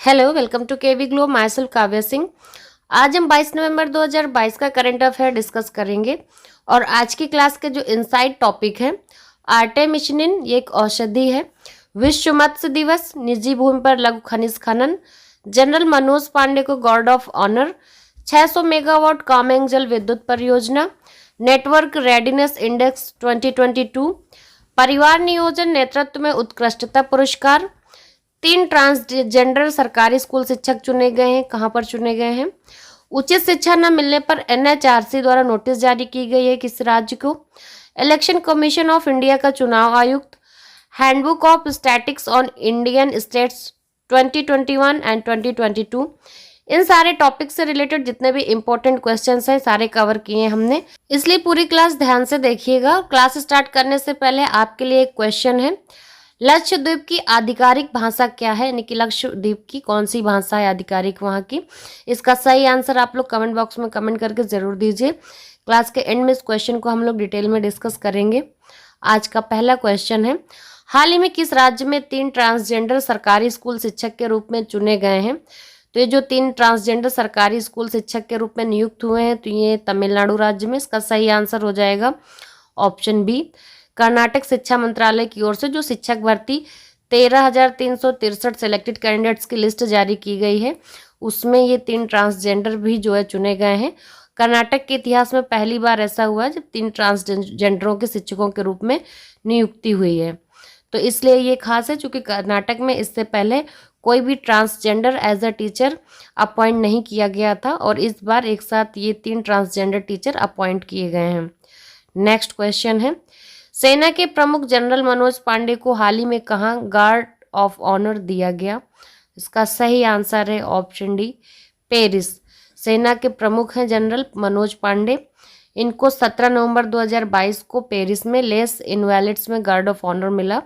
Hello, welcome to KV glow. Myself Kavya Singh. आज हम 22 नवंबर 2022 का करंट अफेयर डिस्कस करेंगे और आज की क्लास के जो इनसाइड टॉपिक है आर्टेमिसिनिन, ये एक औषधि है। विश्व मत्स्य दिवस, निजी भूमि पर लघु खनिज खनन, जनरल मनोज पांडे को guard of honour, 600 megawatt Kameng जल विद्युत परियोजना, नेटवर्क रेडीनेस इंडेक्स 2022, परिवार नियोजन नेतृत्व में उत्कृष्टता पुरस्कार, 3 ट्रांसजेंडर सरकारी स्कूल शिक्षक चुने गए हैं। कहां पर चुने गए हैं? उचित शिक्षा न मिलने पर एनएचआरसी द्वारा नोटिस जारी की गई है किस राज्य को? इलेक्शन कमीशन ऑफ इंडिया का चुनाव आयुक्त, handbook of statics on Indian states 2021 and 2022। इन सारे टॉपिक से रिलेटेड जितने भी इंपॉर्टेंट क्वेश्चंस हैं सारे कवर किए हमने, इसलिए पूरी क्लास ध्यान से देखिएगा। क्लास स्टार्ट करने से पहले आपके लिए एक क्वेश्चन है, लक्षद्वीप की आधिकारिक भाषा क्या है? यानी कि लक्षद्वीप की कौन सी भाषा है आधिकारिक वहां की? इसका सही आंसर आप लोग कमेंट बॉक्स में कमेंट करके जरूर दीजिए। क्लास के एंड में इस क्वेश्चन को हम लोग डिटेल में डिस्कस करेंगे। आज का पहला क्वेश्चन है, हाल ही में किस राज्य में 3 ट्रांसजेंडर सरकारी स्कूल शिक्षक के रूप में चुने गए हैं? तो ये जो 3 ट्रांसजेंडर सरकारी स्कूल शिक्षक के रूप में नियुक्त हुए हैं तो ये तमिलनाडु राज्य में। इसका सही आंसर हो जाएगा ऑप्शन बी। कर्नाटक शिक्षा मंत्रालय की ओर से जो शिक्षक भर्ती 13,363 सिलेक्टेड कैंडिडेट्स की लिस्ट जारी की गई है उसमें ये 3 ट्रांसजेंडर भी जो है चुने गए हैं। कर्नाटक के इतिहास में पहली बार ऐसा हुआ जब 3 ट्रांसजेंडरों के शिक्षकों के रूप में नियुक्ति हुई है, तो इसलिए ये खास है क्योंकि कर्नाटक में इससे पहले कोई भी transgender as a teacher appoint नहीं किया गया था और इस बार एक साथ ये 3 ट्रांसजेंडर टीचर अपॉइंट किए गए हैं। नेक्स्ट क्वेश्चन है, सेना के प्रमुख जनरल मनोज पांडे को हाल ही में कहां गार्ड ऑफ ऑनर दिया गया? इसका सही आंसर है ऑप्शन डी, पेरिस। सेना के प्रमुख हैं जनरल मनोज पांडे। इनको 17 नवंबर 2022 को पेरिस में लेस इनवैलिड्स में गार्ड ऑफ ऑनर मिला।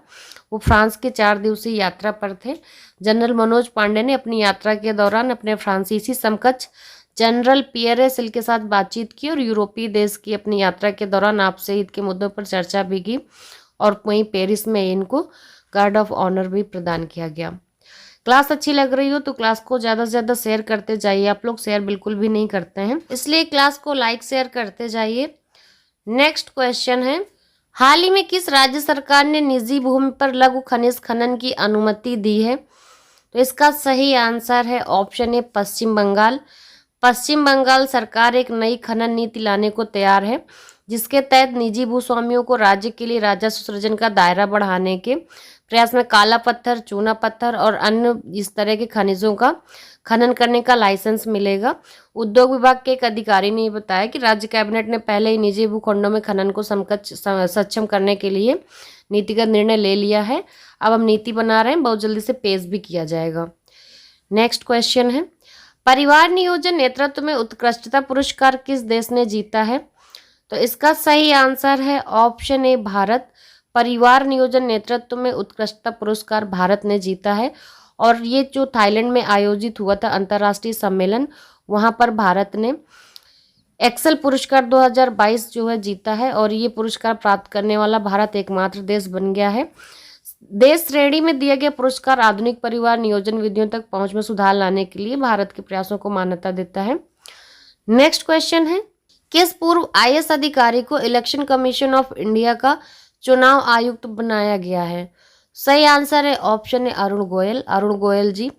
वो फ्रांस की 4 दिवसीय यात्रा पर थे। जनरल मनोज पांडे ने अपनी यात्रा के दौरान अपने फ्रांसीसी समकक्ष जनरल पियरे सिल के साथ बातचीत की और यूरोपीय देश की अपनी यात्रा के दौरान आपसे हित के मुद्दों पर चर्चा भी की और वहीं पेरिस में इनको गार्ड ऑफ ऑनर भी प्रदान किया गया। क्लास अच्छी लग रही हो तो क्लास को ज़्यादा से ज़्यादा शेयर करते जाइए। आप लोग शेयर बिल्कुल भी नहीं करते हैं, इसलिए क्लास को लाइक शेयर करते जाइए। नेक्स्ट क्वेश्चन है, हाल ही में किस राज्य सरकार ने निजी भूमि पर लघु खनिज खनन की अनुमति दी है? तो इसका सही आंसर है ऑप्शन ए, पश्चिम बंगाल। पश्चिम बंगाल सरकार एक नई खनन नीति लाने को तैयार है जिसके तहत निजी भूस्वामियों को राज्य के लिए राजस्व सृजन का दायरा बढ़ाने के प्रयास में काला पत्थर, चूना पत्थर और अन्य इस तरह के खनिजों का खनन करने का लाइसेंस मिलेगा। उद्योग विभाग के एक अधिकारी ने बताया कि राज्य कैबिनेट ने पहले ही निजी भूखंडों में खनन को सक्षम करने के लिए नीतिगत निर्णय ले लिया है। अब हम नीति बना रहे हैं, बहुत जल्दी से पेश भी किया जाएगा। नेक्स्ट क्वेश्चन है, परिवार नियोजन नेतृत्व में उत्कृष्टता पुरस्कार किस देश ने जीता है? तो इसका सही आंसर है ऑप्शन ए, भारत। परिवार नियोजन नेतृत्व में उत्कृष्टता पुरस्कार भारत ने जीता है और ये जो थाईलैंड में आयोजित हुआ था अंतर्राष्ट्रीय सम्मेलन, वहां पर भारत ने एक्सेल पुरस्कार 2022 जो है जीता है और ये पुरस्कार प्राप्त करने वाला भारत एकमात्र देश बन गया है। देश श्रेणी में दिया गया पुरस्कार आधुनिक परिवार नियोजन विधियों तक पहुंच में सुधार लाने के लिए भारत के प्रयासों को मान्यता देता है। नेक्स्ट क्वेश्चन है, किस पूर्व आईएएस अधिकारी को इलेक्शन कमीशन ऑफ इंडिया का चुनाव आयुक्त बनाया गया है? सही आंसर है ऑप्शन है अरुण गोयल। अरुण गोयल जी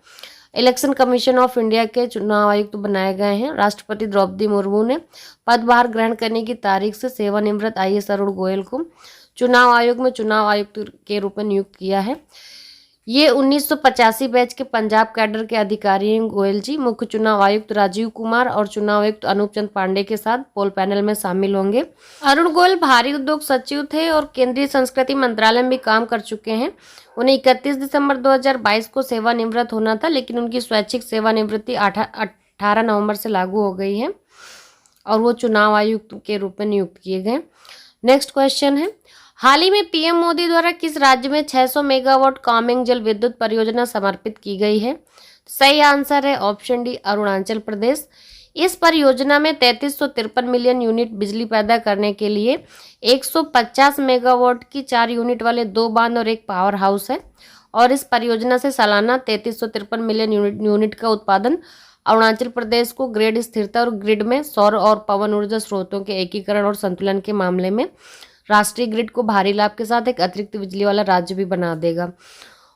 इलेक्शन कमीशन ऑफ इंडिया के चुनाव आयुक्त बनाए गए हैं। राष्ट्रपति द्रौपदी मुर्मू ने पदभार ग्रहण करने की तारीख से सेवानिवृत्त आईएएस अरुण गोयल को चुनाव आयोग में चुनाव आयुक्त के रूप में नियुक्त किया है। ये 1985 बैच के पंजाब कैडर के अधिकारी हैं गोयल जी। मुख्य चुनाव आयुक्त राजीव कुमार और चुनाव आयुक्त अनूप चंद पांडे के साथ पोल पैनल में शामिल होंगे। अरुण गोयल भारी उद्योग सचिव थे और केंद्रीय संस्कृति मंत्रालय में भी काम कर चुके हैं। उन्हें 31 दिसंबर 2022 को सेवानिवृत्त होना था, लेकिन उनकी स्वैच्छिक सेवानिवृत्ति 18 नवंबर से लागू हो गई है और वो चुनाव आयुक्त के रूप में नियुक्त किए गए। नेक्स्ट क्वेश्चन है, हाल ही में पीएम मोदी द्वारा किस राज्य में 600 मेगावाट कामेंग जल विद्युत परियोजना समर्पित की गई है? सही आंसर है ऑप्शन डी, अरुणाचल प्रदेश। इस परियोजना में 3353 मिलियन यूनिट बिजली पैदा करने के लिए 150 मेगावाट की 4 यूनिट वाले 2 बांध और एक पावर हाउस है और इस परियोजना से सालाना 3353 मिलियन यूनिट का उत्पादन अरुणाचल प्रदेश को ग्रिड स्थिरता और ग्रिड में सौर और पवन ऊर्जा स्रोतों के एकीकरण और संतुलन के मामले में राष्ट्रीय ग्रिड को भारी लाभ के साथ एक अतिरिक्त बिजली वाला राज्य भी बना देगा।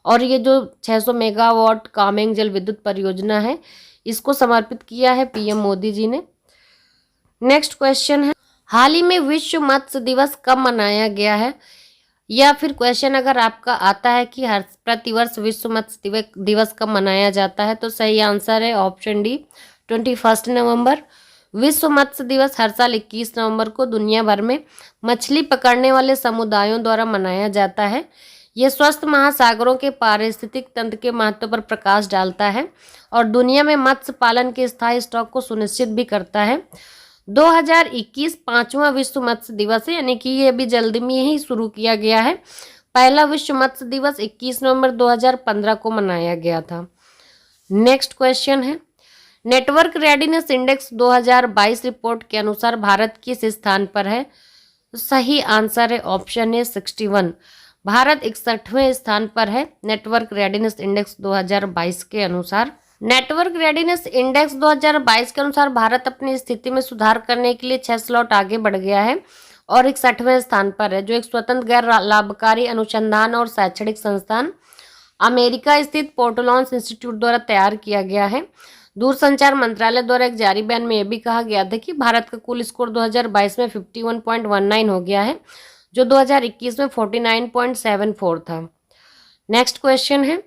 और ये जो 600 मेगावाट कामेंग जल विद्युत परियोजना है, इसको समर्पित किया है पीएम मोदी जी ने। नेक्स्ट क्वेश्चन है, हाल ही में विश्व मत्स्य दिवस कब मनाया गया है? या फिर क्वेश्चन अगर आपका आता है कि हर प्रतिवर्ष विश्व मत्स्य दिवस कब मनाया जाता है, तो सही आंसर है ऑप्शन डी 21 नवंबर। विश्व मत्स्य दिवस हर साल 21 नवंबर को दुनिया भर में मछली पकड़ने वाले समुदायों द्वारा मनाया जाता है। ये स्वस्थ महासागरों के पारिस्थितिक तंत्र के महत्व पर प्रकाश डालता है और दुनिया में मत्स्य पालन के स्थायी स्टॉक को सुनिश्चित भी करता है। 2021 पांचवा विश्व मत्स्य दिवस है, यानी कि ये अभी जल्दी में ही शुरू किया गया है। पहला विश्व मत्स्य दिवस 21 नवंबर 2015 को मनाया गया था। नेक्स्ट क्वेश्चन है, नेटवर्क रेडीनेस इंडेक्स 2022 रिपोर्ट के अनुसार भारत किस स्थान पर है? सही आंसर है ऑप्शन ए 61। भारत 61वें स्थान पर है नेटवर्क रेडीनेस इंडेक्स 2022 के अनुसार। नेटवर्क रेडीनेस इंडेक्स 2022 के अनुसार भारत अपनी स्थिति में सुधार करने के लिए 6 स्लॉट आगे बढ़ गया है और 61वें स्थान पर है, जो एक स्वतंत्र गैर लाभकारी अनुसंधान और शैक्षणिक संस्थान अमेरिका स्थित पोर्टोलॉन्स इंस्टीट्यूट द्वारा तैयार किया गया है। दूरसंचार मंत्रालय द्वारा एक जारी बयान में यह भी कहा गया था कि भारत का कुल स्कोर 2022 में 51.19 हो गया है, जो 2021 में 49.74 था। नेक्स्ट क्वेश्चन है,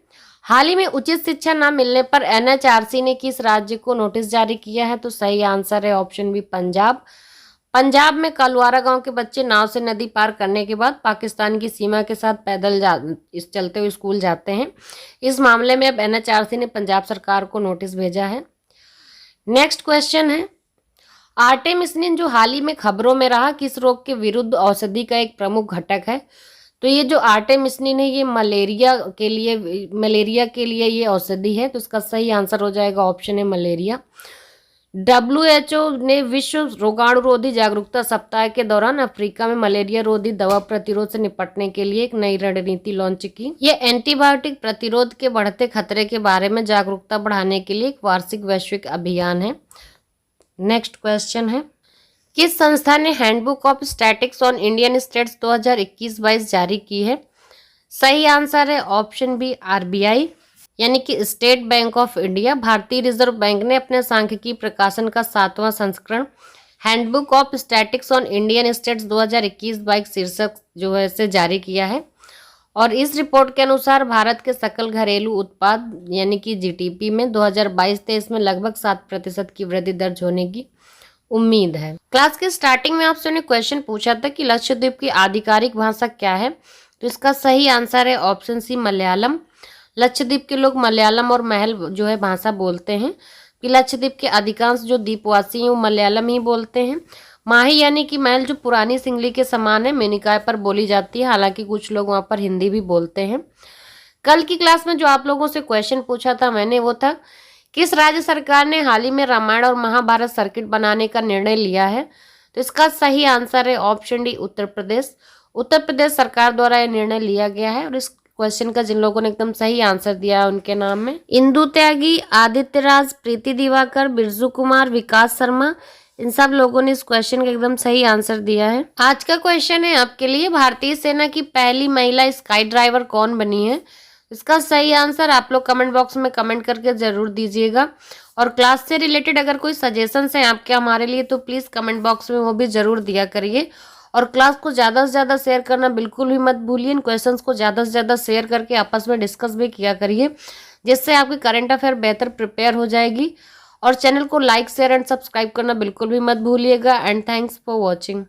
हाल ही में उचित शिक्षा न मिलने पर एनएचआरसी ने किस राज्य को नोटिस जारी किया है? तो सही आंसर है ऑप्शन बी पंजाब। पंजाब में कलवारा गांव के बच्चे नाव से नदी पार करने के बाद पाकिस्तान की सीमा के साथ पैदल चलते हुए स्कूल जाते हैं। इस मामले में अब एनएचआरसी ने पंजाब सरकार को नोटिस भेजा है। नेक्स्ट क्वेश्चन है, आर्टेमिसिनिन जो हाल ही में खबरों में रहा, किस रोग के विरुद्ध औषधि का एक प्रमुख घटक है? तो ये जो आर्टेमिसिनिन है, ये मलेरिया के लिए ये औषधि है, तो इसका सही आंसर हो जाएगा ऑप्शन है मलेरिया। WHO ने विश्व रोगाणुरोधी जागरूकता सप्ताह के दौरान अफ्रीका में मलेरिया रोधी दवा प्रतिरोध से निपटने के लिए एक नई रणनीति लॉन्च की। ये एंटीबायोटिक प्रतिरोध के बढ़ते खतरे के बारे में जागरूकता बढ़ाने के लिए एक वार्षिक वैश्विक अभियान है। नेक्स्ट क्वेश्चन है, किस संस्था ने handbook of statics on Indian states 2021-22 जारी की है? सही आंसर है ऑप्शन बी आरबीआई, यानी कि स्टेट बैंक ऑफ इंडिया। भारतीय रिजर्व बैंक ने अपने सांख्यिकी प्रकाशन का 7वां संस्करण handbook of statics on Indian states 2021-22 शीर्षक जो है इसे जारी किया है और इस रिपोर्ट के अनुसार भारत के सकल घरेलू उत्पाद यानी कि जीडीपी में 2022-23 में लगभग 7% की वृद्धि दर्ज होने की उम्मीद है। क्लास के स्टार्टिंग में आपसे ने क्वेश्चन पूछा था कि लक्षद्वीप की आधिकारिक भाषा क्या है, तो इसका सही आंसर है ऑप्शन सी मलयालम। लक्षद्वीप के लोग मलयालम और महल जो है भाषा बोलते हैं कि लक्षद्वीप के अधिकांश जो द्वीपवासी हैं वो मलयालम ही बोलते हैं। माही यानी कि महल जो पुरानी सिंगली के समान है, मेनिकाय पर बोली जाती है, हालांकि कुछ लोग वहाँ पर हिंदी भी बोलते हैं। कल की क्लास में जो आप लोगों से क्वेश्चन पूछा था मैंने, वो था किस राज्य सरकार ने हाल ही में रामायण और महाभारत सर्किट बनाने का निर्णय लिया है? तो इसका सही आंसर है ऑप्शन डी उत्तर प्रदेश। उत्तर प्रदेश सरकार द्वारा यह निर्णय लिया गया है और इस क्वेश्चन का जिन लोगों ने एकदम सही आंसर दिया है उनके नाम में इंदु त्यागी, आदित्य राज, प्रीति दिवाकर, बिरजू कुमार, विकास शर्मा, इन सब लोगों ने इस क्वेश्चन का एकदम सही आंसर दिया है। आज का क्वेश्चन है आपके लिए, भारतीय सेना की पहली महिला स्काई ड्राइवर कौन बनी है? इसका सही आंसर आप लोग कमेंट बॉक्स में कमेंट करके जरूर दीजिएगा और क्लास से रिलेटेड अगर कोई सजेशंस हैं आपके हमारे लिए तो प्लीज कमेंट बॉक्स में वो भी जरूर दिया करिए और क्लास को ज़्यादा से ज़्यादा शेयर करना बिल्कुल भी मत भूलिए। इन क्वेश्चंस को ज़्यादा से ज़्यादा शेयर करके आपस में डिस्कस भी किया करिए, जिससे आपकी करंट अफेयर बेहतर प्रिपेयर हो जाएगी। और चैनल को लाइक शेयर एंड सब्सक्राइब करना बिल्कुल भी मत भूलिएगा। And thanks for watching.